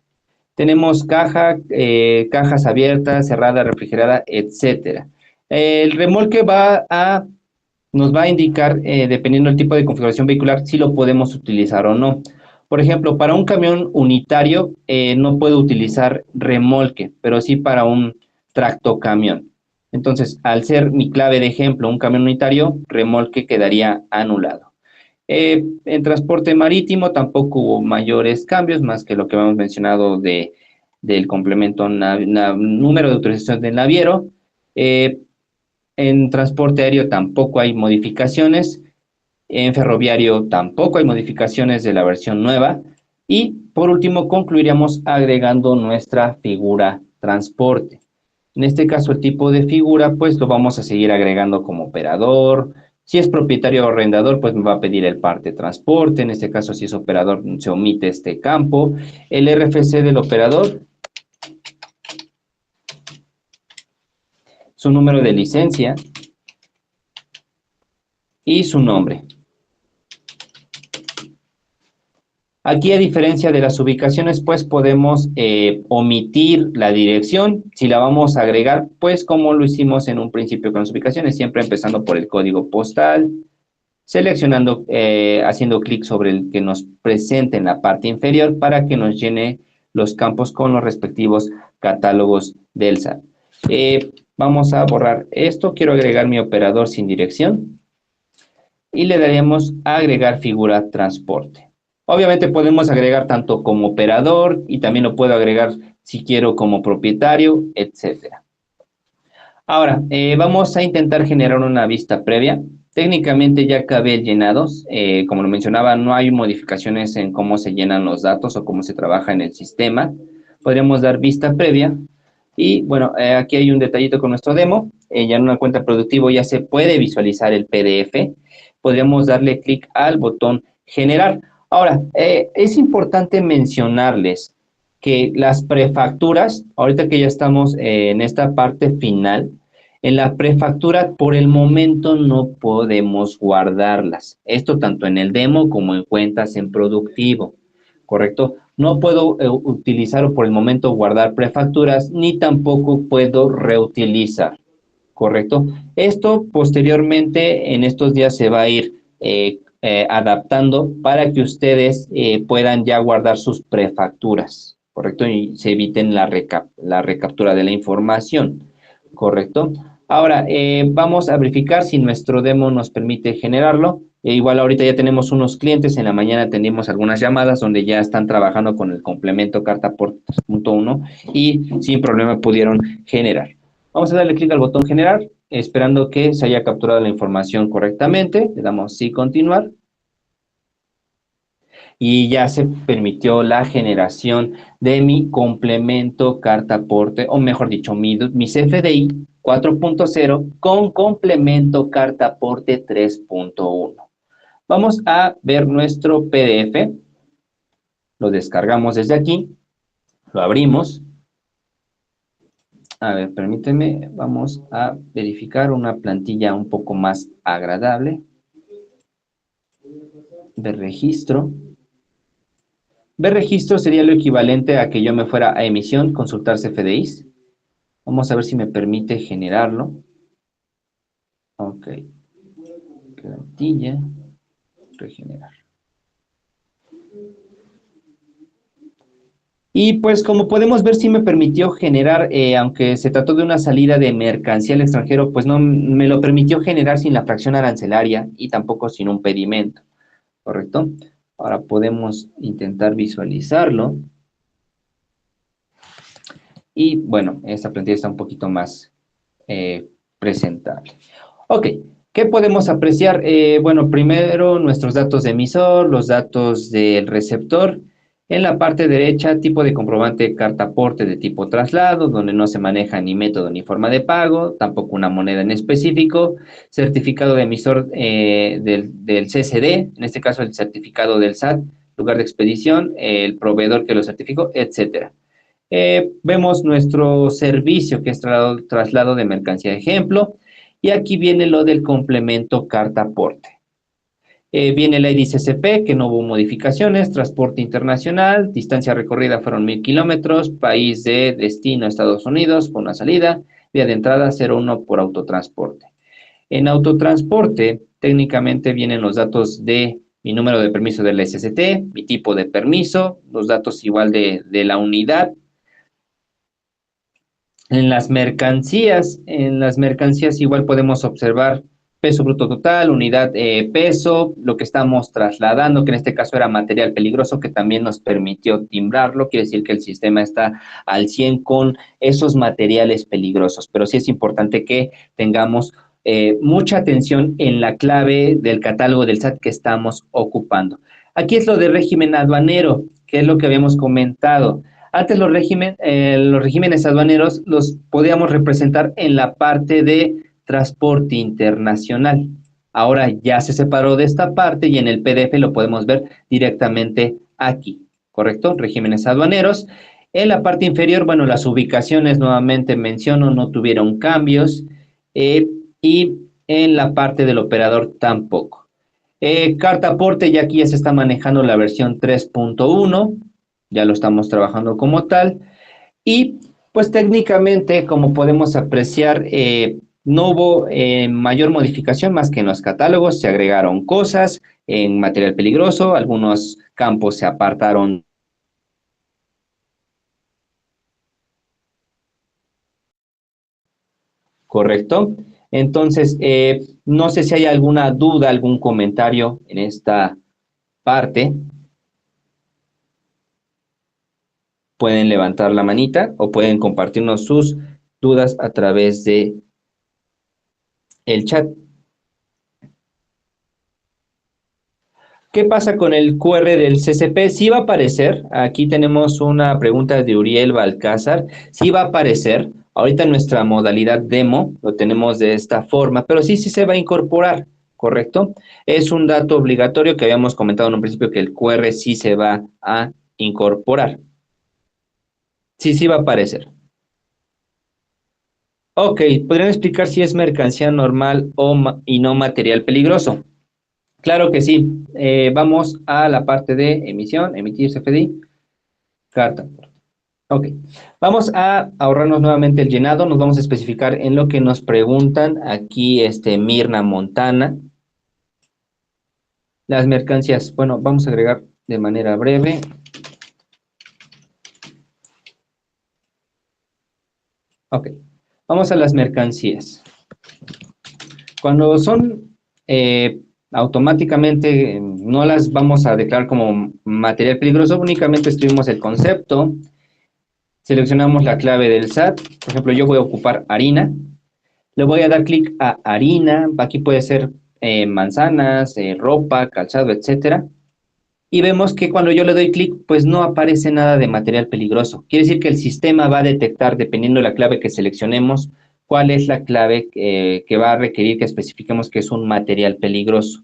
Tenemos cajas abiertas, cerrada, refrigerada, etcétera. El remolque nos va a indicar, dependiendo del tipo de configuración vehicular, si lo podemos utilizar o no. Por ejemplo, para un camión unitario no puedo utilizar remolque, pero sí para un tractocamión. Entonces, al ser mi clave de ejemplo un camión unitario, remolque quedaría anulado. En transporte marítimo tampoco hubo mayores cambios, más que lo que hemos mencionado del complemento número de autorización del naviero. En transporte aéreo tampoco hay modificaciones. En ferroviario tampoco hay modificaciones de la versión nueva. Y por último concluiríamos agregando nuestra figura transporte. En este caso el tipo de figura pues lo vamos a seguir agregando como operador. Si es propietario o arrendador pues me va a pedir el parte transporte. En este caso si es operador se omite este campo. El RFC del operador, su número de licencia y su nombre. Aquí, a diferencia de las ubicaciones, pues podemos omitir la dirección. Si la vamos a agregar, pues como lo hicimos en un principio con las ubicaciones, siempre empezando por el código postal, seleccionando, haciendo clic sobre el que nos presente en la parte inferior para que nos llene los campos con los respectivos catálogos del SAT. Vamos a borrar esto. Quiero agregar mi operador sin dirección y le daremos a agregar figura transporte. Obviamente podemos agregar tanto como operador y también lo puedo agregar si quiero como propietario, etcétera. Ahora, vamos a intentar generar una vista previa. Técnicamente ya acabé el llenado. Como lo mencionaba, no hay modificaciones en cómo se llenan los datos o cómo se trabaja en el sistema. Podríamos dar vista previa. Y bueno, aquí hay un detallito con nuestro demo. Ya en una cuenta productiva ya se puede visualizar el PDF. Podríamos darle clic al botón generar. Ahora, es importante mencionarles que las prefacturas, ahorita que ya estamos en esta parte final, en la prefactura por el momento no podemos guardarlas. Esto tanto en el demo como en cuentas en productivo, ¿correcto? No puedo utilizar o por el momento guardar prefacturas ni tampoco puedo reutilizar, ¿correcto? Esto posteriormente en estos días se va a ir adaptando para que ustedes puedan ya guardar sus prefacturas, ¿correcto? Y se eviten la recaptura de la información. Correcto. Ahora, vamos a verificar si nuestro demo nos permite generarlo. Igual ahorita ya tenemos unos clientes, en la mañana atendimos algunas llamadas donde ya están trabajando con el complemento carta por 3.1 y sin problema pudieron generar. Vamos a darle clic al botón generar, esperando que se haya capturado la información correctamente. Le damos sí, continuar. Y ya se permitió la generación de mi complemento carta aporte, o mejor dicho, mi CFDI 4.0 con complemento carta aporte 3.1. Vamos a ver nuestro PDF, lo descargamos desde aquí, lo abrimos. A ver, permíteme, vamos a verificar una plantilla un poco más agradable de registro. Ver registro sería lo equivalente a que yo me fuera a emisión, consultar CFDIs. Vamos a ver si me permite generarlo. Ok. Plantilla. Regenerar. Y pues como podemos ver, sí me permitió generar, aunque se trató de una salida de mercancía al extranjero, pues no me lo permitió generar sin la fracción arancelaria y tampoco sin un pedimento. ¿Correcto? Ahora podemos intentar visualizarlo. Y bueno, esta plantilla está un poquito más presentable. Ok, ¿qué podemos apreciar? Bueno, primero nuestros datos de emisor, los datos del receptor. En la parte derecha, tipo de comprobante carta aporte de tipo traslado, donde no se maneja ni método ni forma de pago, tampoco una moneda en específico, certificado de emisor del CCD, en este caso el certificado del SAT, lugar de expedición, el proveedor que lo certificó, etcétera. Vemos nuestro servicio, que es traslado de mercancía de ejemplo, y aquí viene lo del complemento carta aporte. Viene la IDCCP, que no hubo modificaciones, transporte internacional, distancia recorrida fueron 1000 kilómetros, país de destino Estados Unidos, con una salida, vía de entrada 01 por autotransporte. En autotransporte, técnicamente vienen los datos de mi número de permiso del SST, mi tipo de permiso, los datos igual de la unidad. En las mercancías igual podemos observar peso bruto total, unidad peso, lo que estamos trasladando, que en este caso era material peligroso, que también nos permitió timbrarlo, quiere decir que el sistema está al 100 con esos materiales peligrosos, pero sí es importante que tengamos mucha atención en la clave del catálogo del SAT que estamos ocupando. Aquí es lo de régimen aduanero, que es lo que habíamos comentado. Antes los regímenes aduaneros los podíamos representar en la parte de transporte internacional. Ahora ya se separó de esta parte y en el PDF lo podemos ver directamente aquí, ¿correcto? Regímenes aduaneros. En la parte inferior, bueno, las ubicaciones nuevamente menciono, no tuvieron cambios. Y en la parte del operador tampoco. Carta aporte, ya aquí ya se está manejando la versión 3.1, ya lo estamos trabajando como tal. Y pues técnicamente, como podemos apreciar, no hubo mayor modificación más que en los catálogos, se agregaron cosas en material peligroso, algunos campos se apartaron. ¿Correcto? Entonces, no sé si hay alguna duda, algún comentario en esta parte. Pueden levantar la manita o pueden compartirnos sus dudas a través de el chat. ¿Qué pasa con el QR del CCP? Sí va a aparecer. Aquí tenemos una pregunta de Uriel Balcázar. Sí va a aparecer. Ahorita en nuestra modalidad demo lo tenemos de esta forma, pero sí se va a incorporar, ¿correcto? Es un dato obligatorio que habíamos comentado en un principio que el QR sí se va a incorporar. Sí va a aparecer. Ok, ¿podrían explicar si es mercancía normal y no material peligroso? Claro que sí. Vamos a la parte de emisión, emitir CFDI, carta. Ok. Vamos a ahorrarnos nuevamente el llenado. Nos vamos a especificar en lo que nos preguntan. Aquí, Mirna Montana. Las mercancías. Bueno, vamos a agregar de manera breve. Ok. Vamos a las mercancías. Cuando son automáticamente, no las vamos a declarar como material peligroso, únicamente escribimos el concepto, seleccionamos la clave del SAT, por ejemplo, yo voy a ocupar harina, le voy a dar clic a harina, aquí puede ser manzanas, ropa, calzado, etcétera, y vemos que cuando yo le doy clic, pues no aparece nada de material peligroso. Quiere decir que el sistema va a detectar, dependiendo de la clave que seleccionemos, cuál es la clave que va a requerir que especifiquemos que es un material peligroso,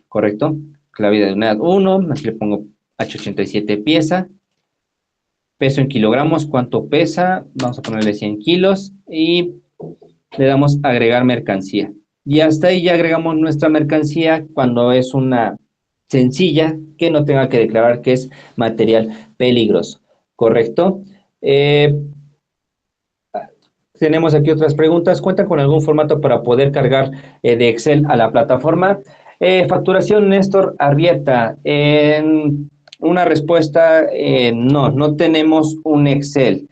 ¿correcto? Clave de unidad 1, aquí le pongo H87 pieza, peso en kilogramos, ¿cuánto pesa? Vamos a ponerle 100 kilos y le damos agregar mercancía. Y hasta ahí ya agregamos nuestra mercancía cuando es una sencilla que no tenga que declarar que es material peligroso, ¿correcto? Tenemos aquí otras preguntas. ¿Cuentan con algún formato para poder cargar de Excel a la plataforma? Facturación, Néstor Arrieta. Una respuesta, no, no tenemos un Excel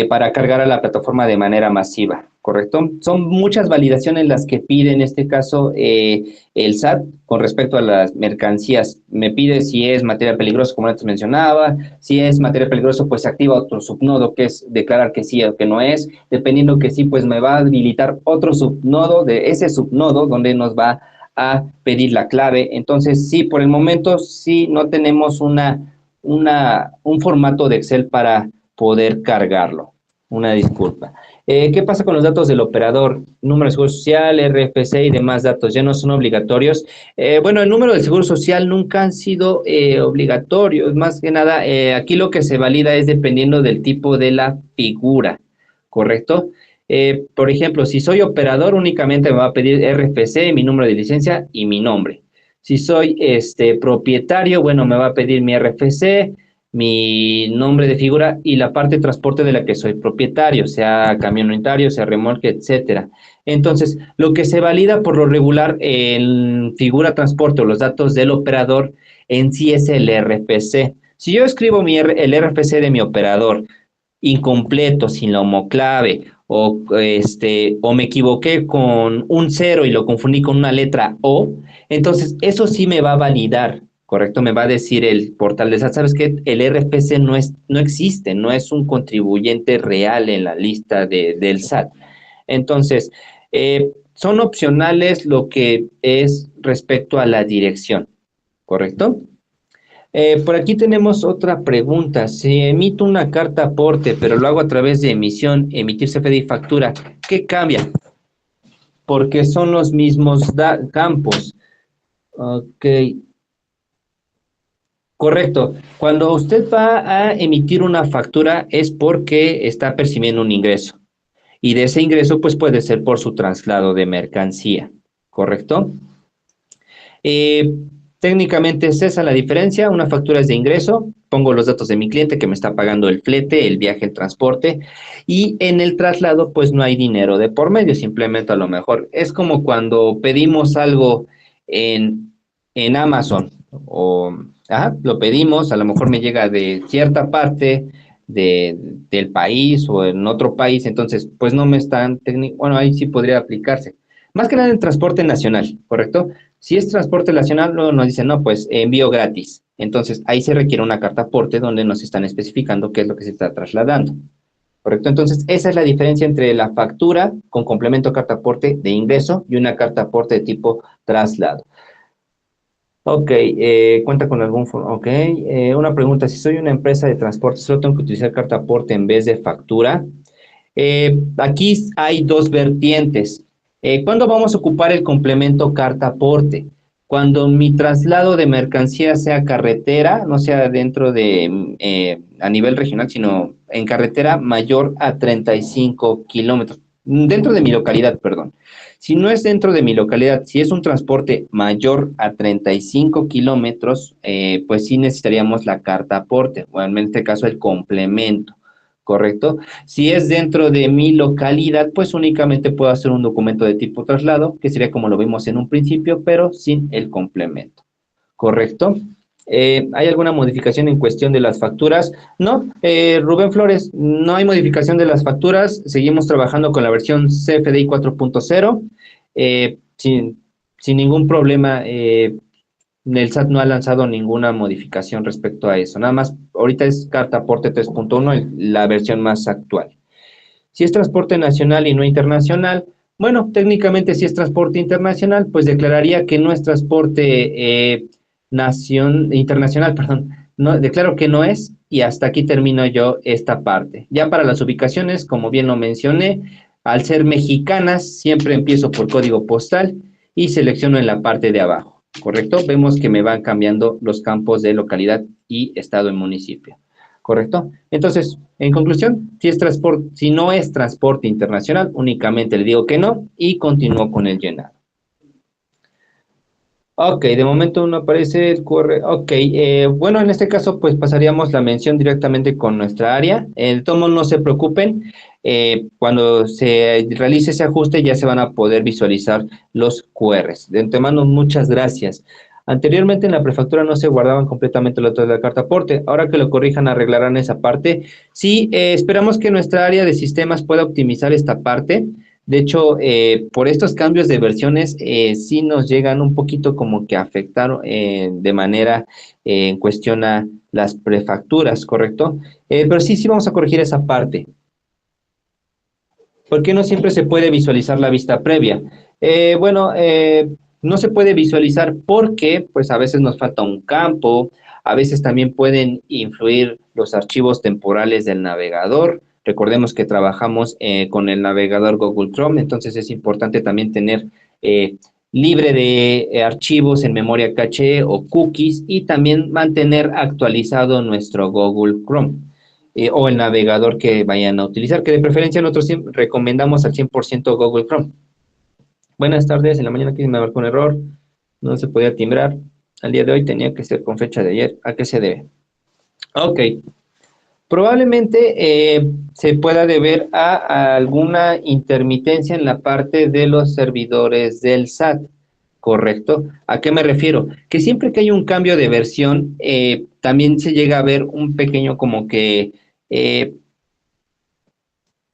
para cargar a la plataforma de manera masiva, ¿correcto? Son muchas validaciones las que pide en este caso el SAT con respecto a las mercancías. Me pide si es material peligroso, como antes mencionaba, si es material peligroso, pues activa otro subnodo que es declarar que sí o que no es, dependiendo que sí, pues me va a habilitar otro subnodo de ese subnodo donde nos va a pedir la clave. Entonces, sí, por el momento sí no tenemos un formato de Excel para poder cargarlo. Una disculpa. ¿Qué pasa con los datos del operador? Número de seguro social, RFC y demás datos, ¿ya no son obligatorios? Bueno, el número del seguro social nunca han sido obligatorios. Más que nada, aquí lo que se valida es dependiendo del tipo de la figura, ¿correcto? Por ejemplo, si soy operador, únicamente me va a pedir RFC, mi número de licencia y mi nombre. Si soy propietario, bueno, me va a pedir mi RFC, mi nombre de figura y la parte de transporte de la que soy propietario, sea camión unitario, sea remolque, etcétera. Entonces, lo que se valida por lo regular en figura transporte o los datos del operador en sí es el RFC. Si yo escribo el RFC de mi operador incompleto, sin la homoclave, o me equivoqué con un cero y lo confundí con una letra O, entonces eso sí me va a validar, ¿correcto? Me va a decir el portal de SAT, ¿sabes qué? El RFC no existe, no es un contribuyente real en la lista del SAT. Entonces, son opcionales lo que es respecto a la dirección, ¿correcto? Por aquí tenemos otra pregunta. Si emito una carta aporte, pero lo hago a través de emisión, emitir CFDI y factura, ¿qué cambia? Porque son los mismos campos. Ok, correcto. Cuando usted va a emitir una factura es porque está percibiendo un ingreso. Y de ese ingreso, pues puede ser por su traslado de mercancía, ¿correcto? Eh, Técnicamente es esa la diferencia. Una factura es de ingreso, pongo los datos de mi cliente que me está pagando el flete, el viaje, el transporte, y en el traslado pues no hay dinero de por medio, simplemente a lo mejor es como cuando pedimos algo en Amazon lo pedimos, a lo mejor me llega de cierta parte del país o en otro país, entonces pues no me están, bueno, ahí sí podría aplicarse. Más que nada en transporte nacional, ¿correcto? Si es transporte nacional, luego nos dicen, no, pues envío gratis. Entonces, ahí se requiere una carta aporte donde nos están especificando qué es lo que se está trasladando. ¿Correcto? Entonces, esa es la diferencia entre la factura con complemento carta aporte de ingreso y una carta aporte de tipo traslado. Ok, cuenta con algún... Ok, una pregunta, si soy una empresa de transporte, ¿solo tengo que utilizar carta aporte en vez de factura? Aquí hay dos vertientes. ¿Cuándo vamos a ocupar el complemento carta aporte? Cuando mi traslado de mercancía sea carretera, no sea dentro a nivel regional, sino en carretera mayor a 35 kilómetros, dentro de mi localidad, perdón. Si no es dentro de mi localidad, si es un transporte mayor a 35 kilómetros, pues sí necesitaríamos la carta aporte, o en este caso el complemento, ¿correcto? Si es dentro de mi localidad, pues únicamente puedo hacer un documento de tipo traslado, que sería como lo vimos en un principio, pero sin el complemento, ¿correcto? ¿Hay alguna modificación en cuestión de las facturas? No, Rubén Flores, no hay modificación de las facturas. Seguimos trabajando con la versión CFDI 4.0 sin ningún problema. El SAT no ha lanzado ninguna modificación respecto a eso. Nada más, ahorita es carta aporte 3.1, la versión más actual. Si es transporte nacional y no internacional, bueno, técnicamente si es transporte internacional, pues declararía que no es transporte internacional, perdón. No, declaro que no es y hasta aquí termino yo esta parte. Ya para las ubicaciones, como bien lo mencioné, al ser mexicanas, siempre empiezo por código postal y selecciono en la parte de abajo, ¿correcto? Vemos que me van cambiando los campos de localidad y estado en municipio. ¿Correcto? Entonces, en conclusión, si no es transporte internacional, únicamente le digo que no y continúo con el llenado. Ok, de momento no aparece el QR. Ok, bueno, en este caso, pues pasaríamos la mención directamente con nuestra área. El tomo, no se preocupen. Cuando se realice ese ajuste, ya se van a poder visualizar los QRs. De antemano, muchas gracias. Anteriormente en la prefactura no se guardaban completamente los datos de la carta aporte. Ahora que lo corrijan, arreglarán esa parte. Sí, esperamos que nuestra área de sistemas pueda optimizar esta parte. De hecho, por estos cambios de versiones, sí nos llegan un poquito como que a afectar de manera en cuestión a las prefacturas, ¿correcto? Pero sí vamos a corregir esa parte. ¿Por qué no siempre se puede visualizar la vista previa? Bueno, no se puede visualizar porque pues a veces nos falta un campo, a veces también pueden influir los archivos temporales del navegador. Recordemos que trabajamos con el navegador Google Chrome, entonces es importante también tener libre de archivos en memoria caché o cookies y también mantener actualizado nuestro Google Chrome o el navegador que vayan a utilizar, que de preferencia nosotros recomendamos al 100% Google Chrome. Buenas tardes, en la mañana aquí me marcó un error, no se podía timbrar, al día de hoy tenía que ser con fecha de ayer, ¿a qué se debe? Ok, probablemente se pueda deber a alguna intermitencia en la parte de los servidores del SAT, ¿correcto? ¿A qué me refiero? Que siempre que hay un cambio de versión, también se llega a ver un pequeño como que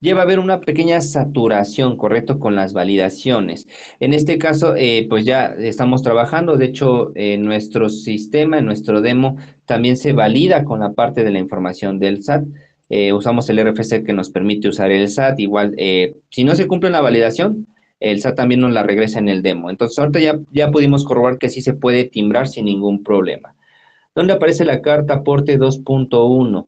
lleva a haber una pequeña saturación, ¿correcto? Con las validaciones. En este caso, pues ya estamos trabajando, de hecho, en nuestro sistema, en nuestro demo, también se valida con la parte de la información del SAT. Usamos el RFC que nos permite usar el SAT. Igual, si no se cumple la validación, el SAT también nos la regresa en el demo. Entonces, ahorita ya pudimos corroborar que sí se puede timbrar sin ningún problema. ¿Dónde aparece la carta aporte 2.1?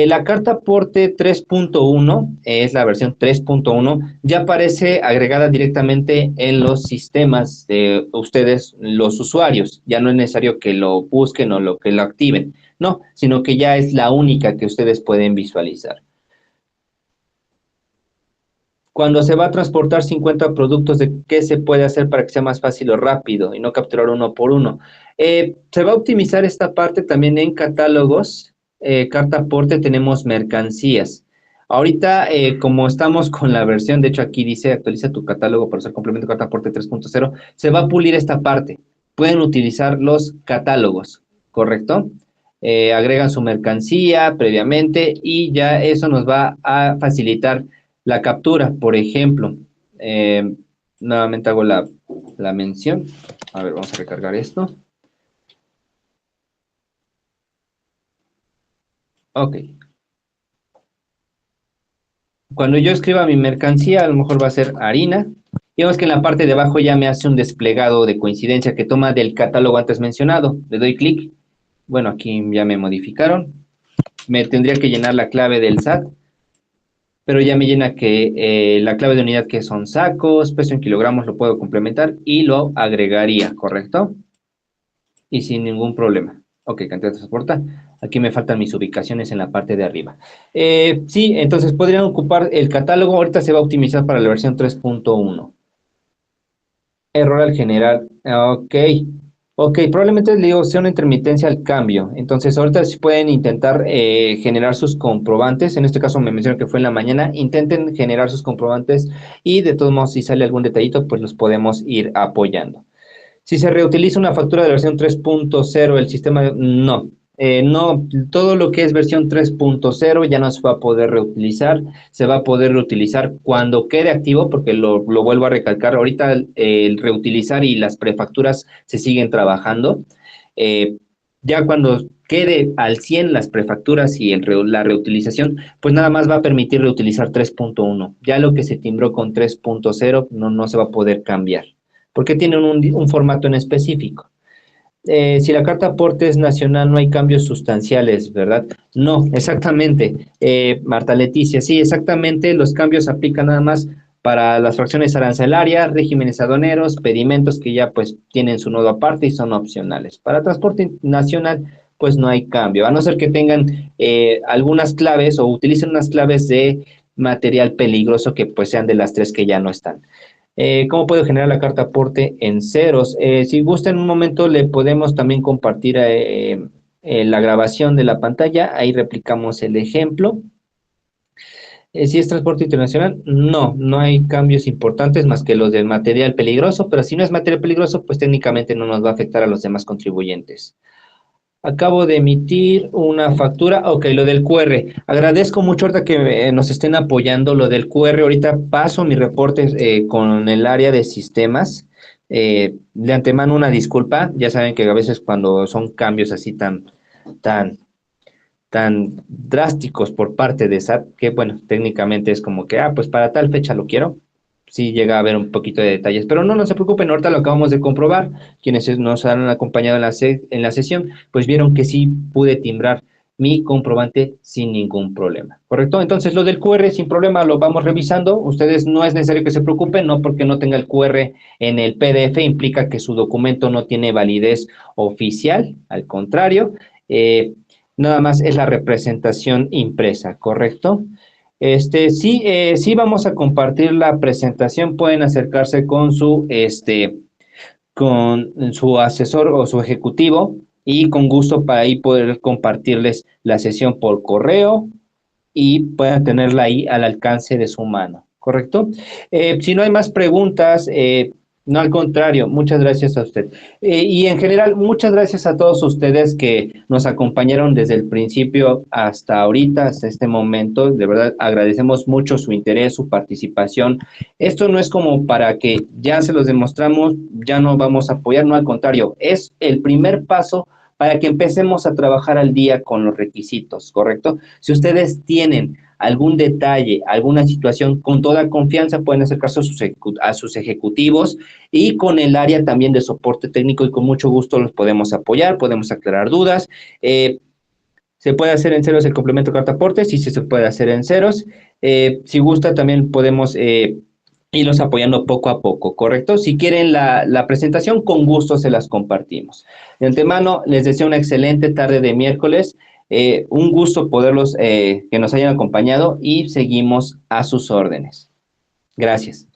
La carta aporte 3.1 es la versión 3.1, ya aparece agregada directamente en los sistemas de ustedes, los usuarios. Ya no es necesario que lo busquen o que lo activen, no, sino que ya es la única que ustedes pueden visualizar. Cuando se va a transportar 50 productos, ¿de qué se puede hacer para que sea más fácil o rápido y no capturar uno por uno? Se va a optimizar esta parte también en catálogos. Carta aporte tenemos mercancías. Ahorita, como estamos con la versión, de hecho aquí dice actualiza tu catálogo para usar complemento carta aporte 3.0, se va a pulir esta parte. Pueden utilizar los catálogos, ¿correcto? Agregan su mercancía previamente y ya eso nos va a facilitar la captura, por ejemplo. Eh, Nuevamente hago la mención. A ver, vamos a recargar esto. Ok. Cuando yo escriba mi mercancía, a lo mejor va a ser harina. Digamos que en la parte de abajo ya me hace un desplegado de coincidencia que toma del catálogo antes mencionado. Le doy clic. Bueno, aquí ya me modificaron. Me tendría que llenar la clave del SAT, pero ya me llena que la clave de unidad que son sacos, peso en kilogramos lo puedo complementar y lo agregaría, ¿correcto? Y sin ningún problema. Ok, cantidad de soporta. Aquí me faltan mis ubicaciones en la parte de arriba. Sí, entonces podrían ocupar el catálogo. Ahorita se va a optimizar para la versión 3.1. Error al general. Ok. Ok, probablemente le digo sea una intermitencia al cambio. Entonces, ahorita sí pueden intentar generar sus comprobantes. En este caso me mencionan que fue en la mañana. Intenten generar sus comprobantes y de todos modos, si sale algún detallito, pues los podemos ir apoyando. Si se reutiliza una factura de versión 3.0, el sistema, no. No, todo lo que es versión 3.0 ya no se va a poder reutilizar, se va a poder reutilizar cuando quede activo, porque lo vuelvo a recalcar, ahorita el reutilizar y las prefacturas se siguen trabajando. Eh, ya cuando quede al 100 las prefacturas y la reutilización, pues nada más va a permitir reutilizar 3.1. Ya lo que se timbró con 3.0 no se va a poder cambiar, porque tienen un formato en específico. Si la carta aporte es nacional, no hay cambios sustanciales, ¿verdad? No, exactamente, Marta Leticia, sí, exactamente, los cambios aplican nada más para las fracciones arancelarias, regímenes aduaneros, pedimentos que ya pues tienen su nodo aparte y son opcionales. Para transporte nacional, pues no hay cambio, a no ser que tengan algunas claves o utilicen unas claves de material peligroso que pues sean de las tres que ya no están. ¿Cómo puedo generar la carta aporte en ceros? Si gusta, en un momento le podemos también compartir la grabación de la pantalla. Ahí replicamos el ejemplo. Si es transporte internacional, no hay cambios importantes más que los del material peligroso, pero si no es material peligroso, pues técnicamente no nos va a afectar a los demás contribuyentes. Acabo de emitir una factura. Ok, lo del QR. Agradezco mucho ahorita que nos estén apoyando lo del QR. Ahorita paso mi reporte con el área de sistemas. De antemano una disculpa. Ya saben que a veces cuando son cambios así tan, tan drásticos por parte de SAT, que bueno, técnicamente es como que, pues para tal fecha lo quiero. Sí llega a haber un poquito de detalles, pero no se preocupen, ahorita lo acabamos de comprobar. Quienes nos han acompañado en la sesión, pues vieron que sí pude timbrar mi comprobante sin ningún problema, ¿correcto? Entonces lo del QR sin problema lo vamos revisando. Ustedes no es necesario que se preocupen, no porque no tenga el QR en el PDF implica que su documento no tiene validez oficial, al contrario, nada más es la representación impresa, ¿correcto? Sí vamos a compartir la presentación, pueden acercarse con su asesor o su ejecutivo y con gusto para ahí poder compartirles la sesión por correo y puedan tenerla ahí al alcance de su mano, ¿correcto? Si no hay más preguntas, no, al contrario, muchas gracias a usted. Y en general, muchas gracias a todos ustedes que nos acompañaron desde el principio hasta ahorita, hasta este momento. De verdad, agradecemos mucho su interés, su participación. Esto no es como para que ya se los demostramos, ya no vamos a apoyar, no, al contrario, es el primer paso para que empecemos a trabajar al día con los requisitos, ¿correcto? Si ustedes tienen algún detalle, alguna situación, con toda confianza pueden acercarse a sus ejecutivos y con el área también de soporte técnico y con mucho gusto los podemos apoyar, podemos aclarar dudas. Se puede hacer en ceros el complemento carta aporte, sí se puede hacer en ceros. Si gusta también podemos irlos apoyando poco a poco, ¿correcto? Si quieren la presentación, con gusto se las compartimos. De antemano, les deseo una excelente tarde de miércoles. Un gusto poderlos, que nos hayan acompañado y seguimos a sus órdenes. Gracias.